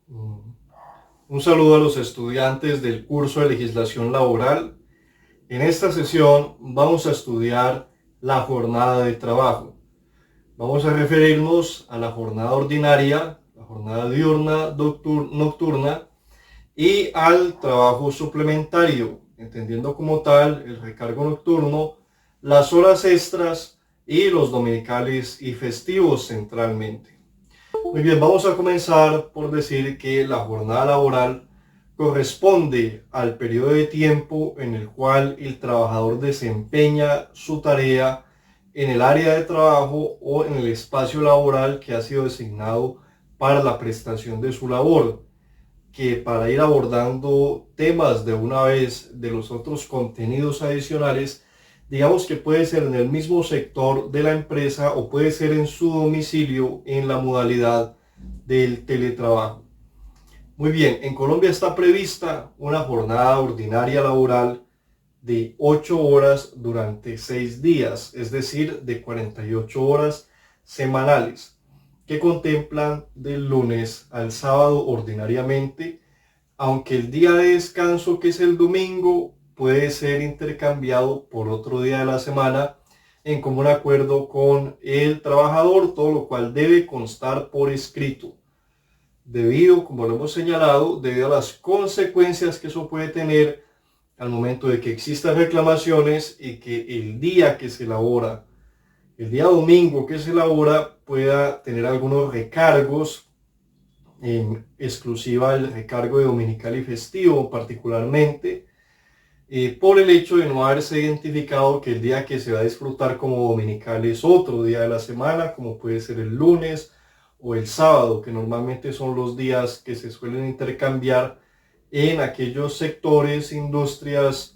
Mm. Un saludo a los estudiantes del curso de legislación laboral. En esta sesión vamos a estudiar la jornada de trabajo. Vamos a referirnos a la jornada ordinaria, la jornada diurna, nocturna y al trabajo suplementario, entendiendo como tal el recargo nocturno, las horas extras y los dominicales y festivos centralmente. Muy bien, vamos a comenzar por decir que la jornada laboral corresponde al periodo de tiempo en el cual el trabajador desempeña su tarea en el área de trabajo o en el espacio laboral que ha sido designado para la prestación de su labor, que para ir abordando temas de una vez de los otros contenidos adicionales, digamos que puede ser en el mismo sector de la empresa o puede ser en su domicilio en la modalidad del teletrabajo. Muy bien, en Colombia está prevista una jornada ordinaria laboral de 8 horas durante 6 días, es decir, de 48 horas semanales, que contemplan del lunes al sábado ordinariamente, aunque el día de descanso, que es el domingo, puede ser intercambiado por otro día de la semana en común acuerdo con el trabajador, todo lo cual debe constar por escrito, debido, como lo hemos señalado, debido a las consecuencias que eso puede tener al momento de que existan reclamaciones y que el día que se elabora, el día domingo que se elabora, pueda tener algunos recargos, en exclusiva el recargo de dominical y festivo particularmente, por el hecho de no haberse identificado que el día que se va a disfrutar como dominical es otro día de la semana, como puede ser el lunes o el sábado, que normalmente son los días que se suelen intercambiar en aquellos sectores, industrias,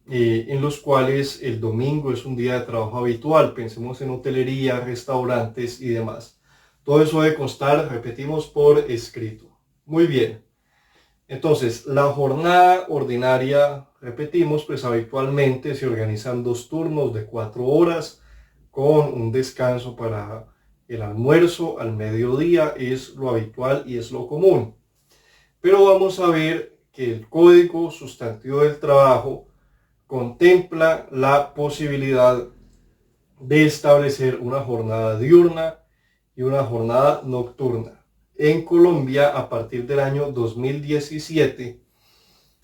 en los cuales el domingo es un día de trabajo habitual. Pensemos en hotelería, restaurantes y demás. Todo eso debe constar, repetimos, por escrito. Muy bien. Entonces, la jornada ordinaria, repetimos, pues habitualmente se organizan 2 turnos de 4 horas con un descanso para el almuerzo al mediodía, es lo habitual y es lo común. Pero vamos a ver que el Código Sustantivo del Trabajo contempla la posibilidad de establecer una jornada diurna y una jornada nocturna. En Colombia, a partir del año 2017,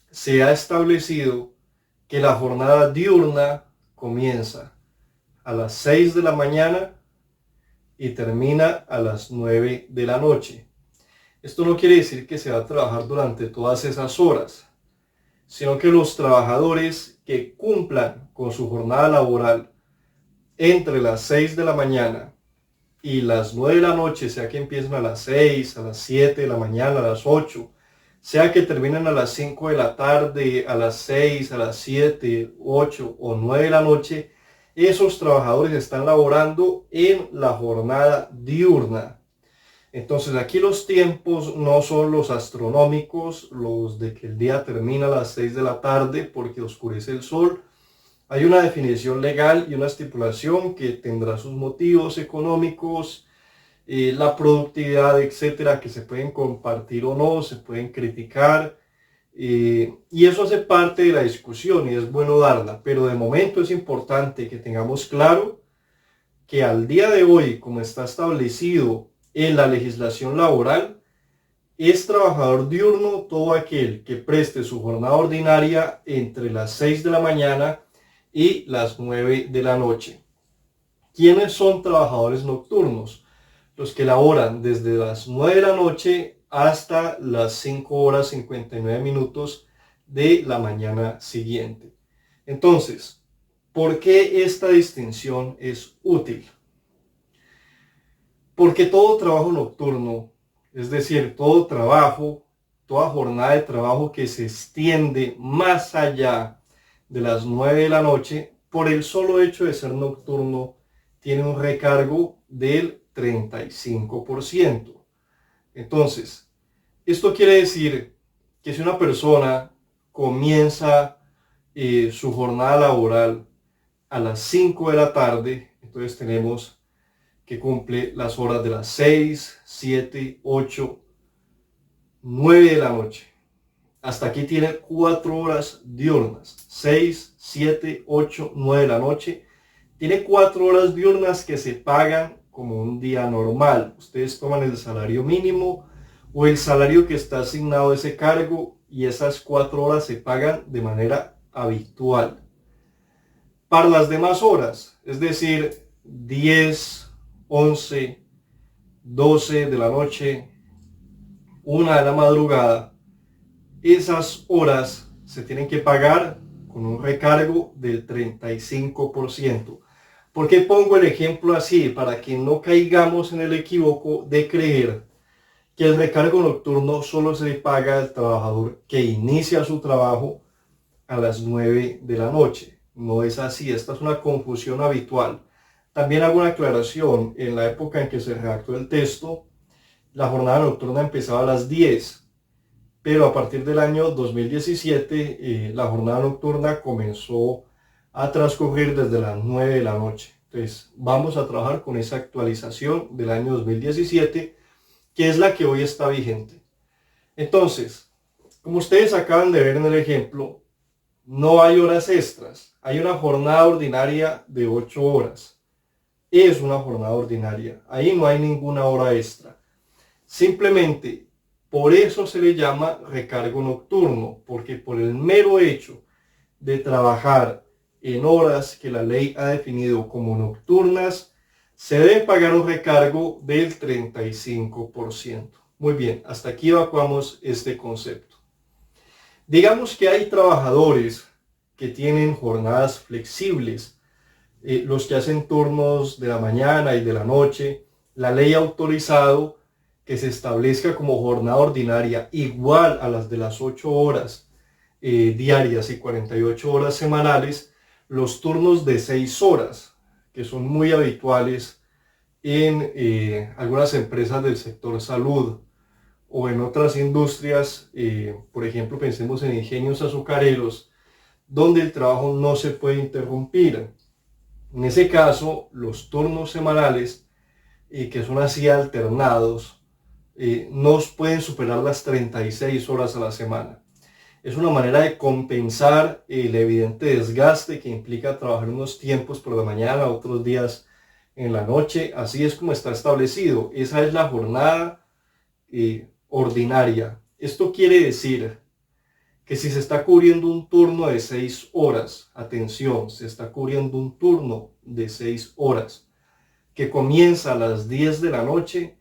se ha establecido que la jornada diurna comienza a las 6 de la mañana y termina a las 9 de la noche. Esto no quiere decir que se va a trabajar durante todas esas horas, sino que los trabajadores que cumplan con su jornada laboral entre las 6 de la mañana y las 9 de la noche, sea que empiecen a las 6, a las 7 de la mañana, a las 8, sea que terminen a las 5 de la tarde, a las 6, a las 7, 8 o 9 de la noche, esos trabajadores están laborando en la jornada diurna. Entonces aquí los tiempos no son los astronómicos, los de que el día termina a las 6 de la tarde porque oscurece el sol. Hay una definición legal y una estipulación que tendrá sus motivos económicos, la productividad, etcétera, que se pueden compartir o no, se pueden criticar, y eso hace parte de la discusión y es bueno darla, pero de momento es importante que tengamos claro que al día de hoy, como está establecido en la legislación laboral, es trabajador diurno todo aquel que preste su jornada ordinaria entre las 6 de la mañana y las 9 de la noche. ¿Quiénes son trabajadores nocturnos? Los que laboran desde las 9 de la noche hasta las 5 horas 59 minutos de la mañana siguiente. Entonces, ¿por qué esta distinción es útil? Porque todo trabajo nocturno, es decir, todo trabajo, toda jornada de trabajo que se extiende más allá de las 9 de la noche, por el solo hecho de ser nocturno, tiene un recargo del 35%. Entonces, esto quiere decir que si una persona comienza su jornada laboral a las 5 de la tarde, entonces tenemos que cumple las horas de las 6, 7, 8, 9 de la noche. Hasta aquí tiene 4 horas diurnas, 6, 7, 8, 9 de la noche. Tiene 4 horas diurnas que se pagan como un día normal. Ustedes toman el salario mínimo o el salario que está asignado a ese cargo y esas 4 horas se pagan de manera habitual. Para las demás horas, es decir, 10, 11, 12 de la noche, 1 de la madrugada, esas horas se tienen que pagar con un recargo del 35%. ¿Por qué pongo el ejemplo así? Para que no caigamos en el equívoco de creer que el recargo nocturno solo se le paga al trabajador que inicia su trabajo a las 9 de la noche. No es así, esta es una confusión habitual. También hago una aclaración: en la época en que se redactó el texto, la jornada nocturna empezaba a las 10, pero a partir del año 2017 la jornada nocturna comenzó a transcurrir desde las 9 de la noche. Entonces vamos a trabajar con esa actualización del año 2017, que es la que hoy está vigente. Entonces, como ustedes acaban de ver en el ejemplo, no hay horas extras, hay una jornada ordinaria de 8 horas. Es una jornada ordinaria, ahí no hay ninguna hora extra. Simplemente por eso se le llama recargo nocturno, porque por el mero hecho de trabajar en horas que la ley ha definido como nocturnas, se debe pagar un recargo del 35%. Muy bien, hasta aquí evacuamos este concepto. Digamos que hay trabajadores que tienen jornadas flexibles, los que hacen turnos de la mañana y de la noche. La ley ha autorizado que se establezca como jornada ordinaria igual a las de las 8 horas diarias y 48 horas semanales, los turnos de 6 horas, que son muy habituales en algunas empresas del sector salud o en otras industrias. Por ejemplo, pensemos en ingenios azucareros, donde el trabajo no se puede interrumpir. En ese caso, los turnos semanales, que son así alternados, no pueden superar las 36 horas a la semana. Es una manera de compensar el evidente desgaste que implica trabajar unos tiempos por la mañana, otros días en la noche. Así es como está establecido. Esa es la jornada ordinaria. Esto quiere decir que si se está cubriendo un turno de 6 horas, atención, se está cubriendo un turno de 6 horas, que comienza a las 10 de la noche,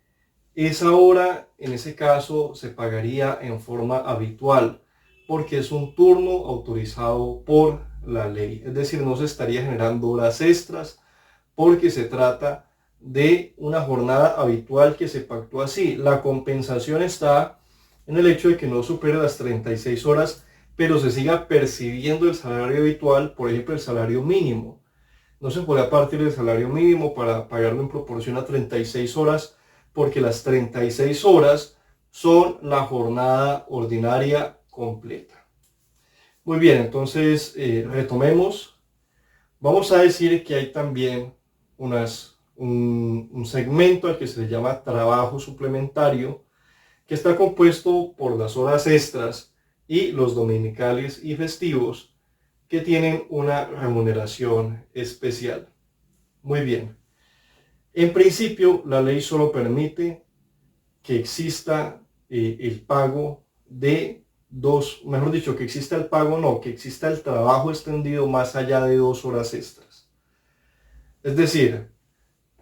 esa hora en ese caso se pagaría en forma habitual, porque es un turno autorizado por la ley. Es decir, no se estaría generando horas extras, porque se trata de una jornada habitual que se pactó así. La compensación está en el hecho de que no supere las 36 horas, pero se siga percibiendo el salario habitual, por ejemplo, el salario mínimo. No se puede partir del salario mínimo para pagarlo en proporción a 36 horas, porque las 36 horas son la jornada ordinaria completa. Muy bien, entonces retomemos. Vamos a decir que hay también un segmento al que se le llama trabajo suplementario, que está compuesto por las horas extras y los dominicales y festivos, que tienen una remuneración especial. Muy bien. En principio, la ley solo permite que exista el pago de que exista el pago, no, que exista el trabajo extendido más allá de 2 horas extras. Es decir,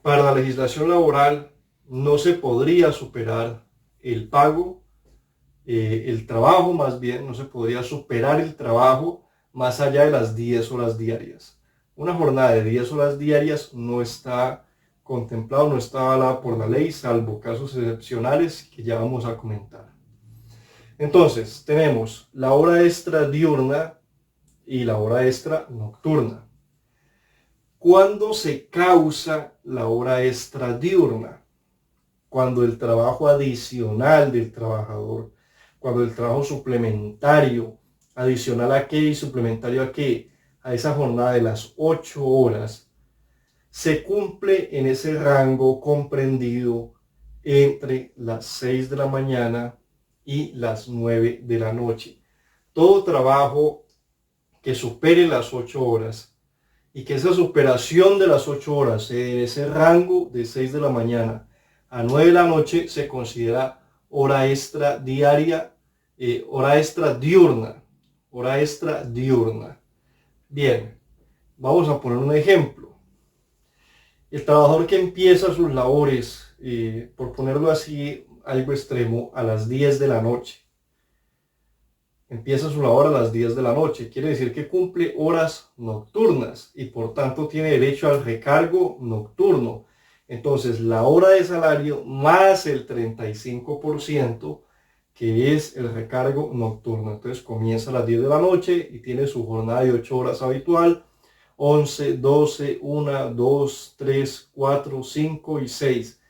para la legislación laboral no se podría superar el pago, el trabajo más bien, no se podría superar el trabajo más allá de las 10 horas diarias. Una jornada de 10 horas diarias no está contemplado, no está avalada por la ley, salvo casos excepcionales que ya vamos a comentar. Entonces, tenemos la hora extra diurna y la hora extra nocturna. ¿Cuándo se causa la hora extra diurna? Cuando el trabajo adicional del trabajador, cuando el trabajo suplementario, adicional a qué y suplementario a qué, a esa jornada de las 8 horas, se cumple en ese rango comprendido entre las 6 de la mañana y las 9 de la noche. Todo trabajo que supere las 8 horas y que esa superación de las 8 horas, ese rango de 6 de la mañana a 9 de la noche, se considera hora extra diaria, hora extra diurna, hora extra diurna. Bien, vamos a poner un ejemplo. El trabajador que empieza sus labores, por ponerlo así, algo extremo, a las 10 de la noche. Empieza su labor a las 10 de la noche. Quiere decir que cumple horas nocturnas y por tanto tiene derecho al recargo nocturno. Entonces, la hora de salario más el 35%, que es el recargo nocturno. Entonces, comienza a las 10 de la noche y tiene su jornada de 8 horas habitual. 11, 12, 1, 2, 3, 4, 5 y 6.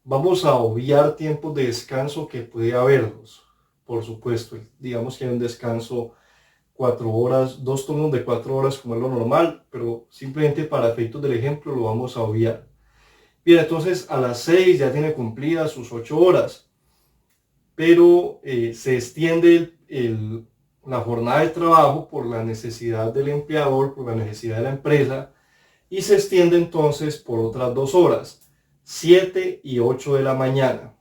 Vamos a obviar tiempos de descanso que puede haberlos. Por supuesto, digamos que hay un descanso 4 horas, 2 turnos de 4 horas como es lo normal, pero simplemente para efectos del ejemplo lo vamos a obviar. Bien, entonces a las 6 ya tiene cumplidas sus 8 horas, pero se extiende la jornada de trabajo por la necesidad del empleador, por la necesidad de la empresa, y se extiende entonces por otras 2 horas, 7 y 8 de la mañana.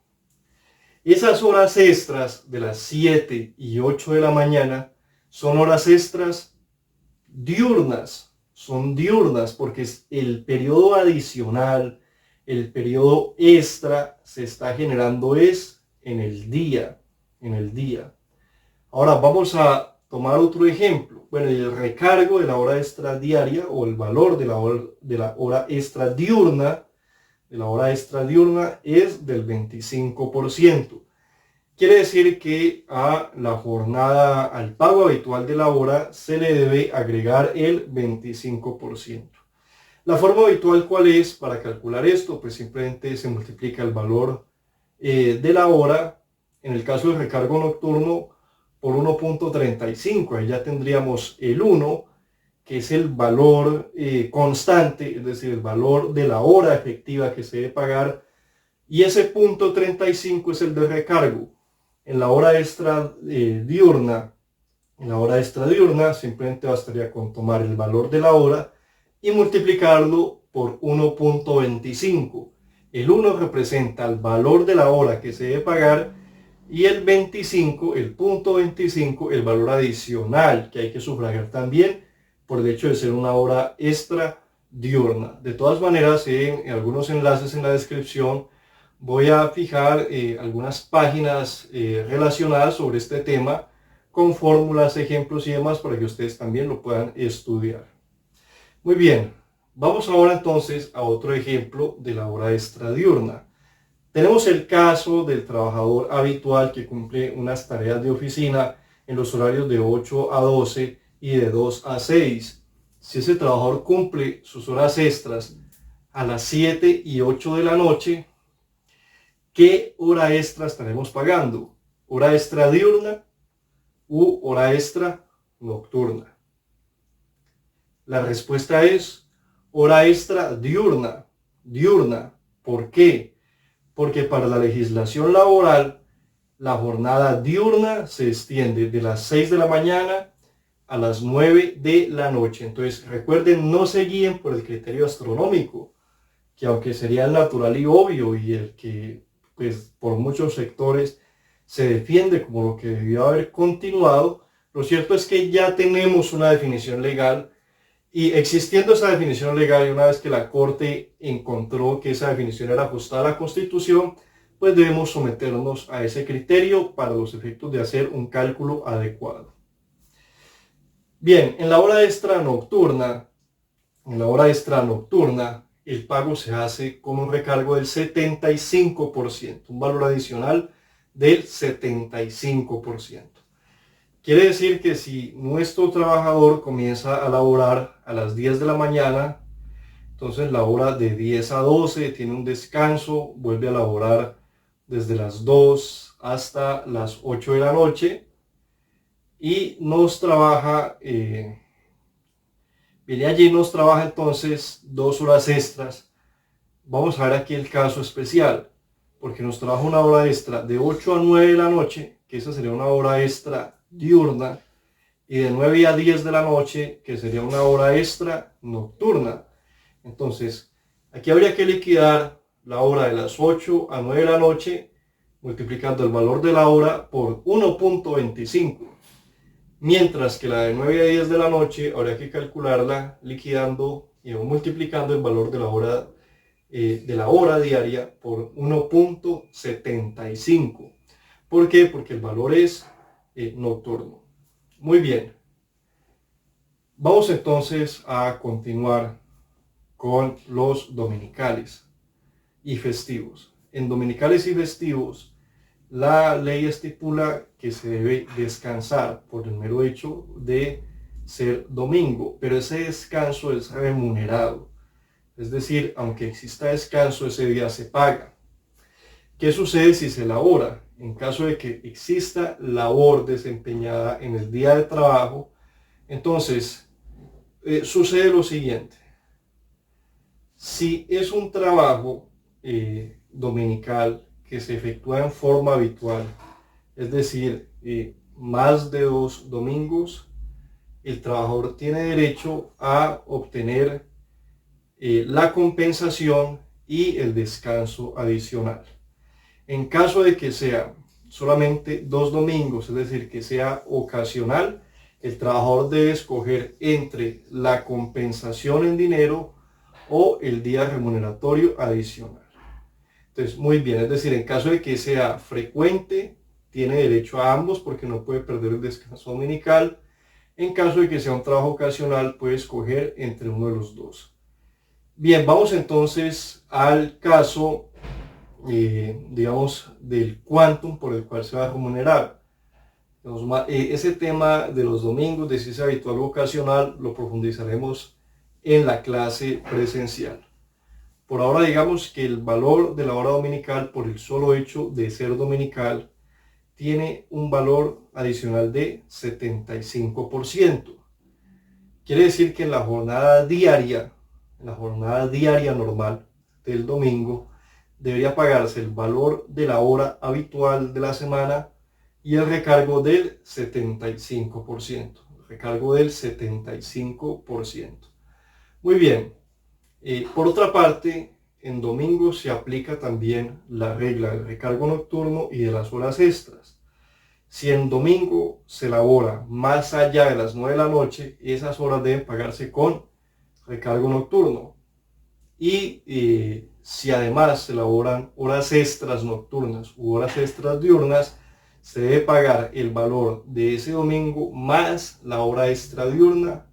Esas horas extras de las 7 y 8 de la mañana son horas extras diurnas, son diurnas porque es el periodo adicional, el periodo extra se está generando es en el día, Ahora vamos a tomar otro ejemplo. Bueno, el recargo de la hora extra diaria o el valor de la hora extra diurna, es del 25%. Quiere decir que a la jornada, al pago habitual de la hora, se le debe agregar el 25%. La forma habitual, ¿cuál es para calcular esto? Pues simplemente se multiplica el valor de la hora, en el caso del recargo nocturno, por 1.35. Ahí ya tendríamos el 1, que es el valor constante, es decir, el valor de la hora efectiva que se debe pagar, y ese punto 35 es el de recargo. En la hora extra diurna, simplemente bastaría con tomar el valor de la hora y multiplicarlo por 1.25. El 1 representa el valor de la hora que se debe pagar y el 25, el punto 25, el valor adicional que hay que sufragar también por el hecho de ser una hora extra diurna. De todas maneras, en algunos enlaces en la descripción voy a fijar algunas páginas relacionadas sobre este tema con fórmulas, ejemplos y demás para que ustedes también lo puedan estudiar. Muy bien, vamos ahora entonces a otro ejemplo de la hora extra diurna. Tenemos el caso del trabajador habitual que cumple unas tareas de oficina en los horarios de 8 a 12 y de 2 a 6. Si ese trabajador cumple sus horas extras a las 7 y 8 de la noche, ¿qué hora extra estaremos pagando? ¿Hora extra diurna u hora extra nocturna? La respuesta es hora extra diurna. Diurna. ¿Por qué? Porque para la legislación laboral, la jornada diurna se extiende de las 6 de la mañana a las 9 de la noche. Entonces, recuerden, no se guíen por el criterio astronómico, que aunque sería el natural y obvio y el que pues por muchos sectores se defiende como lo que debió haber continuado, lo cierto es que ya tenemos una definición legal y existiendo esa definición legal y una vez que la Corte encontró que esa definición era ajustada a la Constitución, pues debemos someternos a ese criterio para los efectos de hacer un cálculo adecuado. Bien, en la hora extra nocturna, el pago se hace con un recargo del 75%, un valor adicional del 75%. Quiere decir que si nuestro trabajador comienza a laborar a las 10 de la mañana, entonces la hora de 10 a 12 tiene un descanso, vuelve a laborar desde las 2 hasta las 8 de la noche y nos trabaja... viene allí y nos trabaja entonces 2 horas extras. Vamos a ver aquí el caso especial, porque nos trabaja una hora extra de 8 a 9 de la noche, que esa sería una hora extra diurna, y de 9 a 10 de la noche, que sería una hora extra nocturna. Entonces, aquí habría que liquidar la hora de las 8 a 9 de la noche, multiplicando el valor de la hora por 1.25. Mientras que la de 9 a 10 de la noche habría que calcularla liquidando y multiplicando el valor de la hora diaria por 1.75. ¿Por qué? Porque el valor es nocturno. Muy bien. Vamos entonces a continuar con los dominicales y festivos. En dominicales y festivos, la ley estipula que se debe descansar por el mero hecho de ser domingo, pero ese descanso es remunerado. Es decir, aunque exista descanso, ese día se paga. ¿Qué sucede si se labora? En caso de que exista labor desempeñada en el día de trabajo, entonces sucede lo siguiente. Si es un trabajo dominical que se efectúa en forma habitual, es decir, más de 2 domingos, el trabajador tiene derecho a obtener la compensación y el descanso adicional. En caso de que sea solamente 2 domingos, es decir, que sea ocasional, el trabajador debe escoger entre la compensación en dinero o el día remuneratorio adicional. Entonces, muy bien, es decir, en caso de que sea frecuente, tiene derecho a ambos porque no puede perder el descanso dominical. En caso de que sea un trabajo ocasional, puede escoger entre uno de los dos. Bien, vamos entonces al caso, digamos, del quantum por el cual se va a remunerar. Ese tema de los domingos, de si es habitual o ocasional, lo profundizaremos en la clase presencial. Por ahora digamos que el valor de la hora dominical, por el solo hecho de ser dominical, tiene un valor adicional de 75%. Quiere decir que en la jornada diaria normal del domingo, debería pagarse el valor de la hora habitual de la semana y el recargo del 75%. Recargo del 75%. Muy bien. Por otra parte, en domingo se aplica también la regla del recargo nocturno y de las horas extras. Si en domingo se labora más allá de las 9 de la noche, esas horas deben pagarse con recargo nocturno. Y si además se laboran horas extras nocturnas u horas extras diurnas, se debe pagar el valor de ese domingo más la hora extra diurna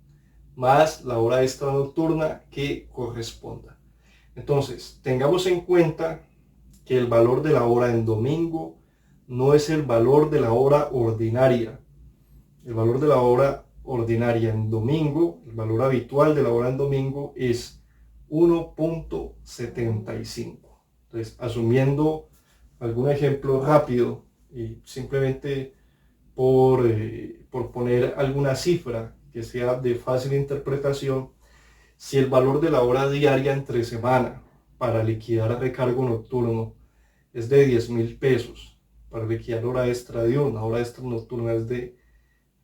más la hora extra nocturna que corresponda. Entonces, tengamos en cuenta que el valor de la hora en domingo no es el valor de la hora ordinaria. El valor de la hora ordinaria en domingo, el valor habitual de la hora en domingo es 1.75. Entonces, asumiendo algún ejemplo rápido y simplemente por poner alguna cifra que sea de fácil interpretación, si el valor de la hora diaria entre semana para liquidar el recargo nocturno es de 10.000 pesos, para liquidar hora extra diurna, hora extra nocturna es de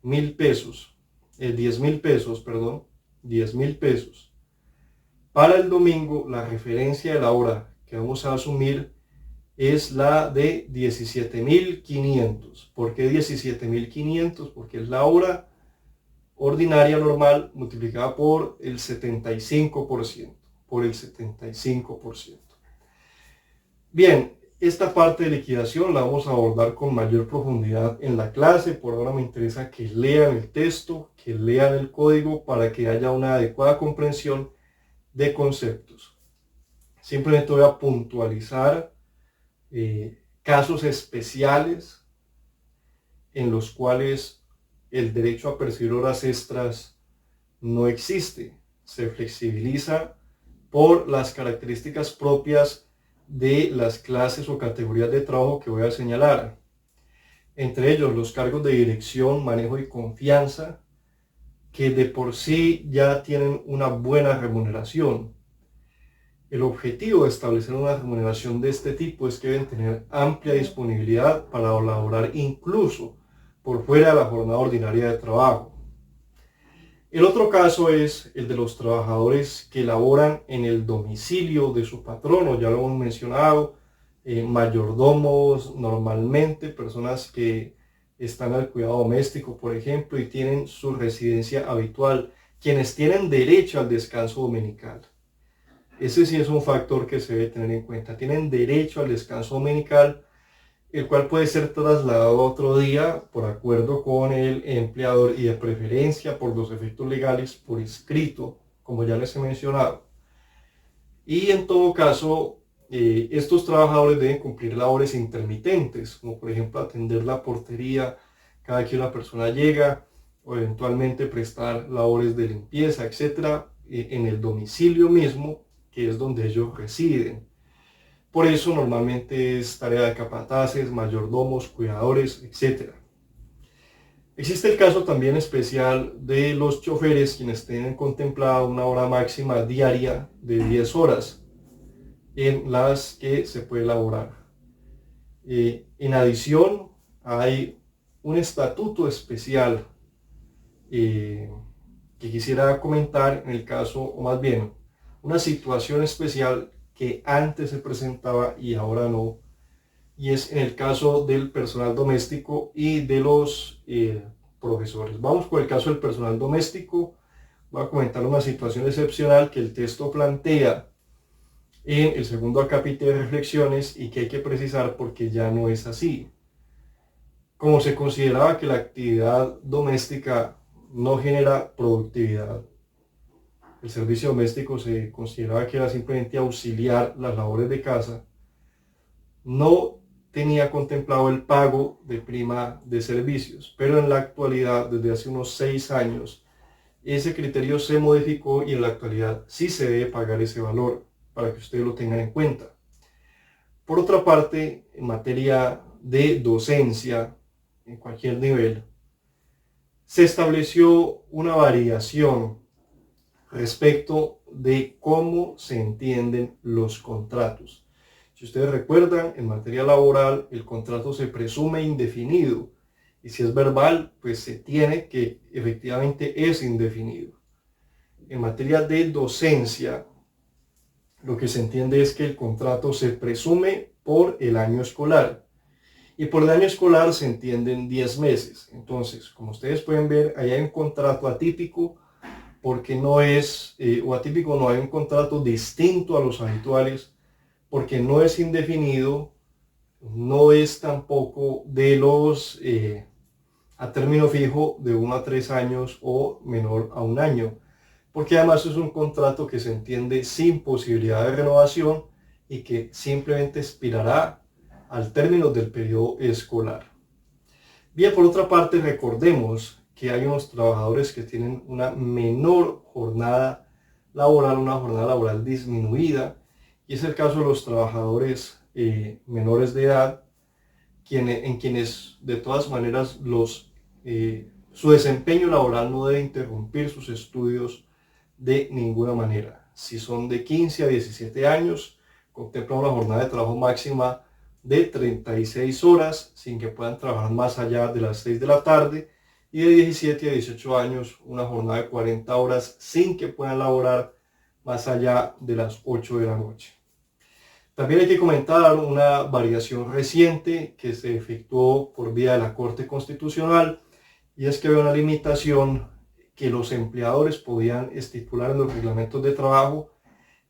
10.000 pesos, perdón, 10.000 pesos. Para el domingo, la referencia de la hora que vamos a asumir es la de 17.500. ¿Por qué 17.500? Porque es la hora ordinaria normal multiplicada por el 75%. Por el 75%. Bien, esta parte de liquidación la vamos a abordar con mayor profundidad en la clase. Por ahora me interesa que lean el texto, que lean el código para que haya una adecuada comprensión de conceptos. Simplemente voy a puntualizar casos especiales en los cuales el derecho a percibir horas extras no existe. Se flexibiliza por las características propias de las clases o categorías de trabajo que voy a señalar. Entre ellos los cargos de dirección, manejo y confianza, que de por sí ya tienen una buena remuneración. El objetivo de establecer una remuneración de este tipo es que deben tener amplia disponibilidad para laborar incluso por fuera de la jornada ordinaria de trabajo. El otro caso es el de los trabajadores que laboran en el domicilio de su patrono, ya lo hemos mencionado, mayordomos normalmente, personas que están al cuidado doméstico, por ejemplo, y tienen su residencia habitual, quienes tienen derecho al descanso dominical. Ese sí es un factor que se debe tener en cuenta. Tienen derecho al descanso dominical, el cual puede ser trasladado a otro día por acuerdo con el empleador y de preferencia por los efectos legales por escrito, como ya les he mencionado. Y en todo caso, estos trabajadores deben cumplir labores intermitentes, como por ejemplo atender la portería cada que una persona llega, o eventualmente prestar labores de limpieza, etcétera, en el domicilio mismo, que es donde ellos residen. Por eso normalmente es tarea de capataces, mayordomos, cuidadores, etc. Existe el caso también especial de los choferes, quienes tienen contemplada una hora máxima diaria de 10 horas en las que se puede laborar. En adición, hay un estatuto especial que quisiera comentar en el caso, o más bien, una situación especial que antes se presentaba y ahora no, y es en el caso del personal doméstico y de los profesores. Vamos con el caso del personal doméstico. Voy a comentar una situación excepcional que el texto plantea en el segundo acápite de reflexiones y que hay que precisar porque ya no es así. Como se consideraba que la actividad doméstica no genera productividad, el servicio doméstico se consideraba que era simplemente auxiliar las labores de casa, no tenía contemplado el pago de prima de servicios, pero en la actualidad, desde hace unos 6 años, ese criterio se modificó y en la actualidad sí se debe pagar ese valor, para que ustedes lo tengan en cuenta. Por otra parte, en materia de docencia, en cualquier nivel, se estableció una variación respecto de cómo se entienden los contratos. Si ustedes recuerdan, en materia laboral el contrato se presume indefinido y si es verbal, pues se tiene que efectivamente es indefinido. En materia de docencia, lo que se entiende es que el contrato se presume por el año escolar y por el año escolar se entienden 10 meses. Entonces, como ustedes pueden ver, ahí hay un contrato atípico porque no es, o atípico, no hay un contrato distinto a los habituales, porque no es indefinido, no es tampoco de los a término fijo de 1 a 3 años o menor a 1 año, porque además es un contrato que se entiende sin posibilidad de renovación y que simplemente expirará al término del periodo escolar. Bien, por otra parte, recordemos que hay unos trabajadores que tienen una menor jornada laboral, una jornada laboral disminuida, y es el caso de los trabajadores menores de edad, en quienes de todas maneras su desempeño laboral no debe interrumpir sus estudios de ninguna manera. Si son de 15 a 17 años, contempla una jornada de trabajo máxima de 36 horas sin que puedan trabajar más allá de las 6 de la tarde, y de 17 a 18 años una jornada de 40 horas sin que puedan laborar más allá de las 8 de la noche. También hay que comentar una variación reciente que se efectuó por vía de la Corte Constitucional, y es que había una limitación que los empleadores podían estipular en los reglamentos de trabajo,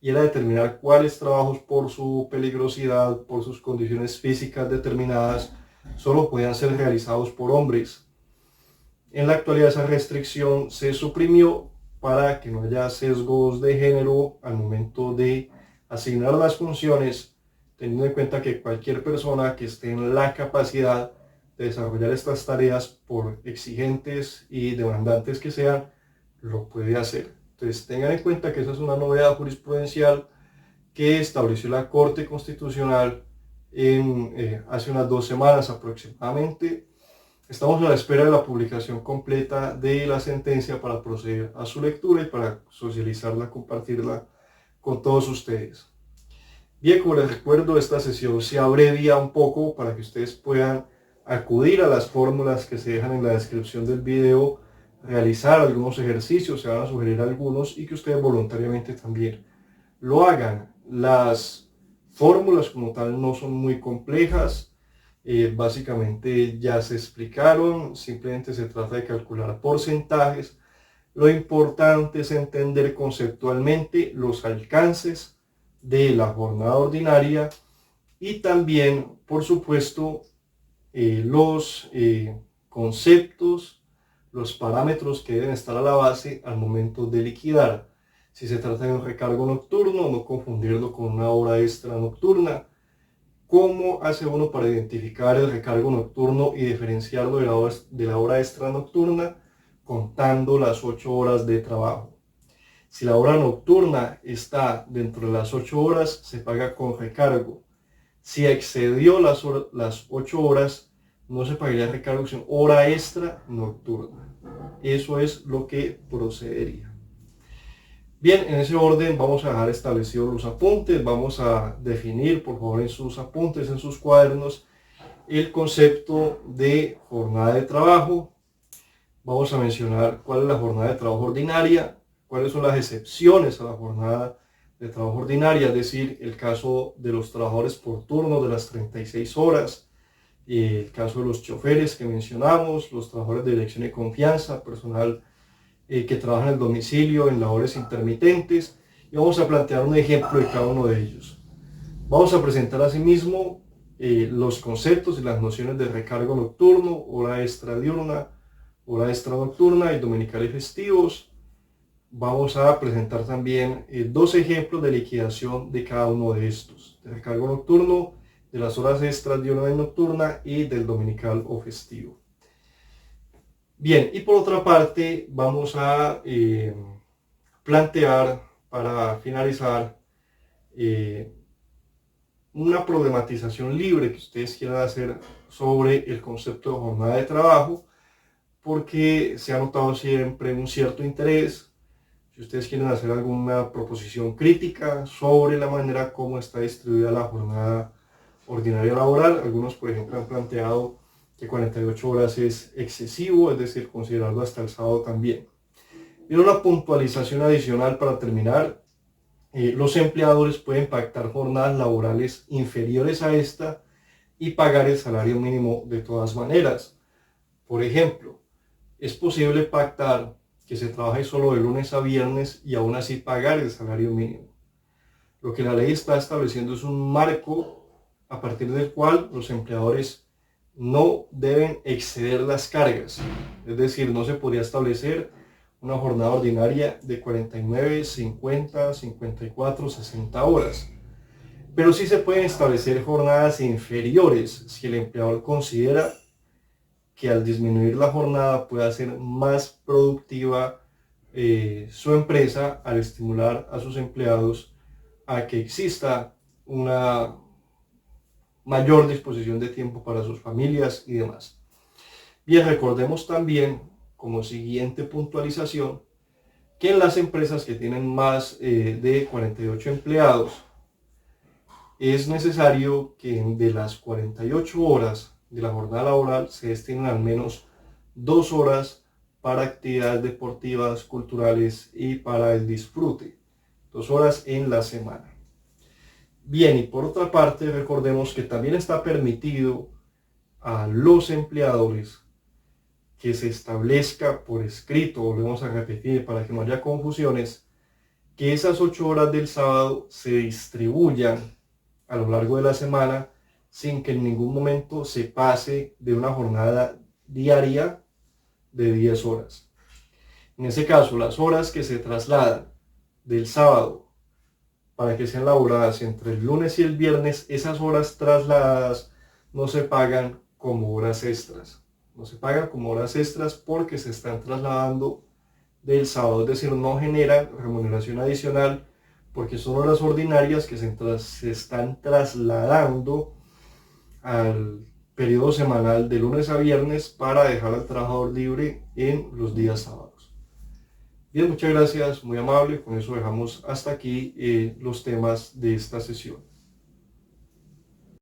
y era determinar cuáles trabajos por su peligrosidad, por sus condiciones físicas determinadas, solo podían ser realizados por hombres. En la actualidad esa restricción se suprimió para que no haya sesgos de género al momento de asignar las funciones, teniendo en cuenta que cualquier persona que esté en la capacidad de desarrollar estas tareas, por exigentes y demandantes que sean, lo puede hacer. Entonces tengan en cuenta que esa es una novedad jurisprudencial que estableció la Corte Constitucional hace unas 2 semanas aproximadamente. Estamos a la espera de la publicación completa de la sentencia para proceder a su lectura y para socializarla, compartirla con todos ustedes. Bien, como les recuerdo, esta sesión se abrevia un poco para que ustedes puedan acudir a las fórmulas que se dejan en la descripción del video, realizar algunos ejercicios, se van a sugerir algunos, y que ustedes voluntariamente también lo hagan. Las fórmulas como tal no son muy complejas, básicamente ya se explicaron, simplemente se trata de calcular porcentajes. Lo importante es entender conceptualmente los alcances de la jornada ordinaria y también, por supuesto, los conceptos, los parámetros que deben estar a la base al momento de liquidar. Si se trata de un recargo nocturno, no confundirlo con una hora extra nocturna. ¿Cómo hace uno para identificar el recargo nocturno y diferenciarlo de la hora extra nocturna? Contando las 8 horas de trabajo. Si la hora nocturna está dentro de las 8 horas, se paga con recargo. Si excedió las 8 horas, no se pagaría recargo, sino hora extra nocturna. Eso es lo que procedería. Bien, en ese orden vamos a dejar establecidos los apuntes. Vamos a definir, por favor, en sus apuntes, en sus cuadernos, el concepto de jornada de trabajo. Vamos a mencionar cuál es la jornada de trabajo ordinaria, cuáles son las excepciones a la jornada de trabajo ordinaria, es decir, el caso de los trabajadores por turno de las 36 horas, el caso de los choferes que mencionamos, los trabajadores de dirección y confianza, personal que trabaja en el domicilio, en labores intermitentes, y vamos a plantear un ejemplo de cada uno de ellos. Vamos a presentar asimismo los conceptos y las nociones de recargo nocturno, hora extra diurna, hora extra nocturna y dominical y festivos. Vamos a presentar también dos ejemplos de liquidación de cada uno de estos, de recargo nocturno, de las horas extras diurna y nocturna y del dominical o festivo. Bien, y por otra parte vamos a plantear para finalizar una problematización libre que ustedes quieran hacer sobre el concepto de jornada de trabajo, porque se ha notado siempre un cierto interés. Si ustedes quieren hacer alguna proposición crítica sobre la manera como está distribuida la jornada ordinaria laboral, algunos por ejemplo han planteado que 48 horas es excesivo, es decir, considerarlo hasta el sábado también. Y una puntualización adicional para terminar: los empleadores pueden pactar jornadas laborales inferiores a esta y pagar el salario mínimo de todas maneras. Por ejemplo, es posible pactar que se trabaje solo de lunes a viernes y aún así pagar el salario mínimo. Lo que la ley está estableciendo es un marco a partir del cual los empleadores no deben exceder las cargas. Es decir, no se podría establecer una jornada ordinaria de 49, 50, 54, 60 horas. Pero sí se pueden establecer jornadas inferiores si el empleador considera que al disminuir la jornada puede hacer más productiva su empresa, al estimular a sus empleados a que exista una mayor disposición de tiempo para sus familias y demás. Bien, recordemos también, como siguiente puntualización, que en las empresas que tienen más de 48 empleados, es necesario que de las 48 horas de la jornada laboral se destinen al menos 2 horas para actividades deportivas, culturales y para el disfrute. 2 horas en la semana. Bien, y por otra parte, recordemos que también está permitido a los empleadores que se establezca por escrito, volvemos a repetir para que no haya confusiones, que esas 8 horas del sábado se distribuyan a lo largo de la semana sin que en ningún momento se pase de una jornada diaria de 10 horas. En ese caso, las horas que se trasladan del sábado para que sean laboradas entre el lunes y el viernes, esas horas trasladadas no se pagan como horas extras. No se pagan como horas extras porque se están trasladando del sábado, es decir, no generan remuneración adicional porque son horas ordinarias que se están trasladando al periodo semanal de lunes a viernes para dejar al trabajador libre en los días sábados. Bien, muchas gracias, muy amable. Con eso dejamos hasta aquí los temas de esta sesión.